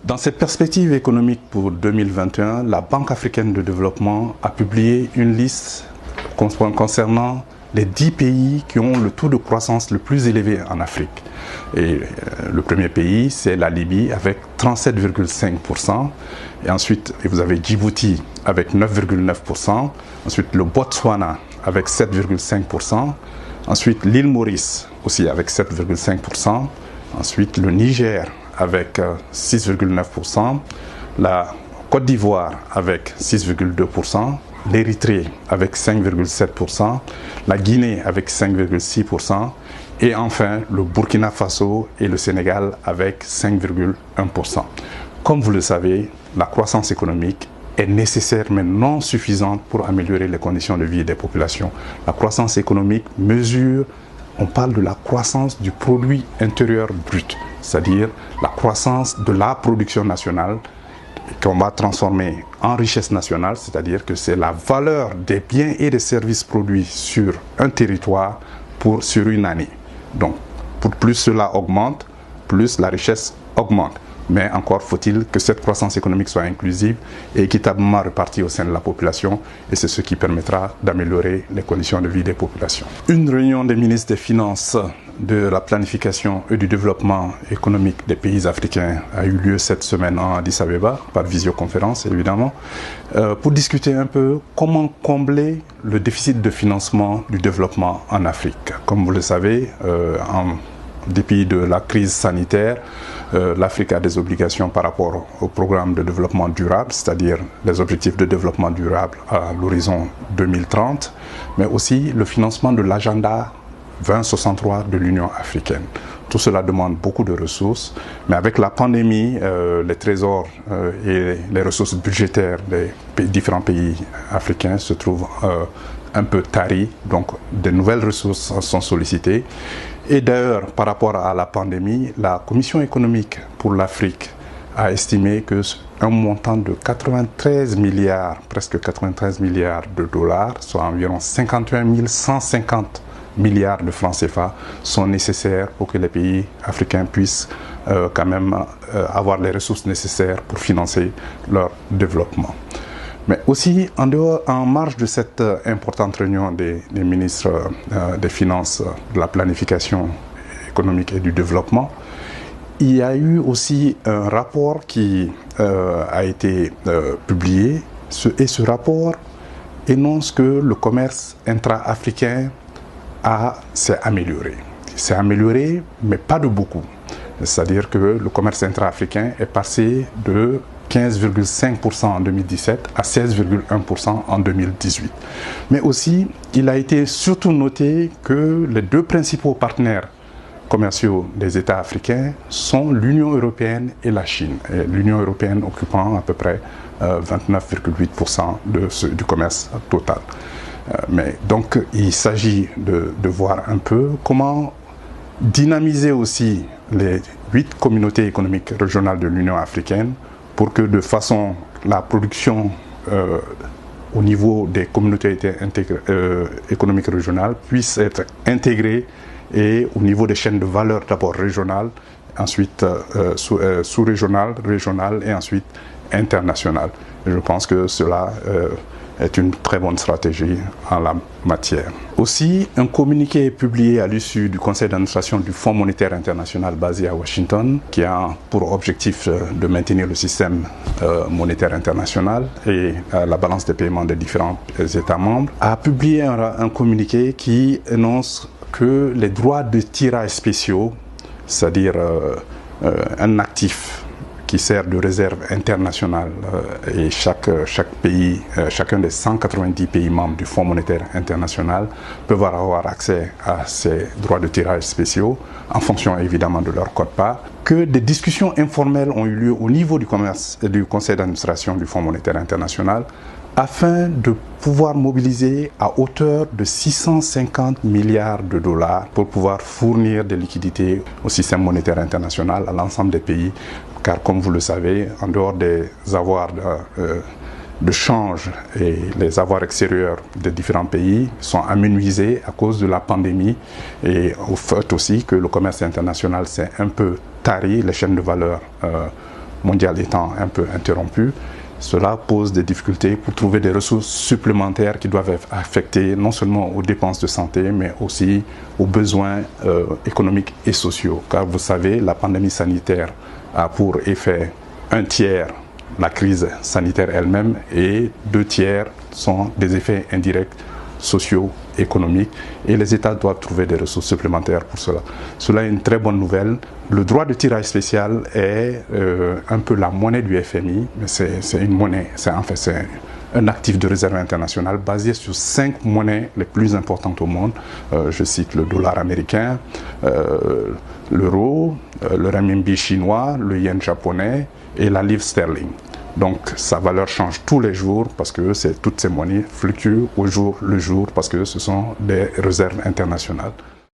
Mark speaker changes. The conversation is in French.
Speaker 1: Dans cette perspective économique pour 2021, la Banque africaine de développement a publié une liste concernant les 10 pays qui ont le taux de croissance le plus élevé en Afrique. Et le premier pays, c'est la Libye avec 37,5%. Et ensuite, vous avez Djibouti avec 9,9%. Ensuite, le Botswana avec 7,5%. Ensuite, l'île Maurice aussi avec 7,5%. Ensuite, le Niger avec 6,9%. La Côte d'Ivoire avec 6,2%. L'Érythrée avec 5,7%, la Guinée avec 5,6% et enfin le Burkina Faso et le Sénégal avec 5,1%. Comme vous le savez, la croissance économique est nécessaire mais non suffisante pour améliorer les conditions de vie des populations. La croissance économique mesure, on parle de la croissance du produit intérieur brut, c'est-à-dire la croissance de la production nationale qu'on va transformer en richesse nationale, c'est-à-dire que c'est la valeur des biens et des services produits sur un territoire sur une année. Donc, plus cela augmente, plus la richesse augmente. Mais encore faut-il que cette croissance économique soit inclusive et équitablement répartie au sein de la population, et c'est ce qui permettra d'améliorer les conditions de vie des populations. Une réunion des ministres des Finances, de la planification et du développement économique des pays africains a eu lieu cette semaine en Addis Abeba, par visioconférence évidemment, pour discuter un peu comment combler le déficit de financement du développement en Afrique. Comme vous le savez, en dépit de la crise sanitaire, l'Afrique a des obligations par rapport au programme de développement durable, c'est-à-dire les objectifs de développement durable à l'horizon 2030, mais aussi le financement de l'agenda 2063 de l'Union africaine. Tout cela demande beaucoup de ressources, mais avec la pandémie, les trésors et les ressources budgétaires des différents pays africains se trouvent un peu taris, donc de nouvelles ressources sont sollicitées. Et d'ailleurs, par rapport à la pandémie, la Commission économique pour l'Afrique a estimé qu'un montant de 93 milliards, presque 93 milliards de dollars, soit environ 51 150 milliards de francs CFA, sont nécessaires pour que les pays africains puissent quand même avoir les ressources nécessaires pour financer leur développement. Mais aussi, en marge de cette importante réunion des ministres des Finances, de la planification économique et du développement, il y a eu aussi un rapport qui a été publié, et ce rapport énonce que le commerce intra-africain s'est amélioré. Il s'est amélioré, mais pas de beaucoup. C'est-à-dire que le commerce intra-africain est passé de 15,5% en 2017 à 16,1% en 2018. Mais aussi, il a été surtout noté que les deux principaux partenaires commerciaux des États africains sont l'Union européenne et la Chine. L'Union européenne occupant à peu près 29,8% du commerce total. Mais donc, il s'agit de voir un peu comment dynamiser aussi les 8 communautés économiques régionales de l'Union africaine pour que de façon la production au niveau des communautés économiques régionales puisse être intégrée et au niveau des chaînes de valeur d'abord régionales, ensuite sous-régionales, régionales et ensuite internationales. Et je pense que cela est une très bonne stratégie en la matière. Aussi, un communiqué est publié à l'issue du conseil d'administration du Fonds monétaire international basé à Washington, qui a pour objectif de maintenir le système monétaire international et la balance des paiements des différents États membres, a publié un communiqué qui énonce que les droits de tirage spéciaux, c'est-à-dire un actif qui sert de réserve internationale et chaque pays, chacun des 190 pays membres du Fonds monétaire international peuvent avoir accès à ces droits de tirage spéciaux en fonction évidemment de leur quote-part, que des discussions informelles ont eu lieu au niveau du conseil d'administration du Fonds monétaire international afin de pouvoir mobiliser à hauteur de 650 milliards de dollars pour pouvoir fournir des liquidités au système monétaire international, à l'ensemble des pays, car comme vous le savez, en dehors des avoirs de change et les avoirs extérieurs des différents pays sont amenuisés à cause de la pandémie et au fait aussi que le commerce international s'est un peu tari, les chaînes de valeur mondiale étant un peu interrompue, cela pose des difficultés pour trouver des ressources supplémentaires qui doivent être affectées non seulement aux dépenses de santé, mais aussi aux besoins économiques et sociaux. Car vous savez, la pandémie sanitaire a pour effet un tiers la crise sanitaire elle-même et 2 tiers sont des effets indirects sociaux, économiques, et les États doivent trouver des ressources supplémentaires pour cela. Cela est une très bonne nouvelle. Le droit de tirage spécial est un peu la monnaie du FMI, mais c'est une monnaie, c'est un actif de réserve internationale basé sur 5 monnaies les plus importantes au monde. Je cite le dollar américain, l'euro, le renminbi chinois, le yen japonais et la livre sterling. Donc sa valeur change tous les jours parce que toutes ces monnaies fluctuent au jour le jour parce que ce sont des réserves internationales.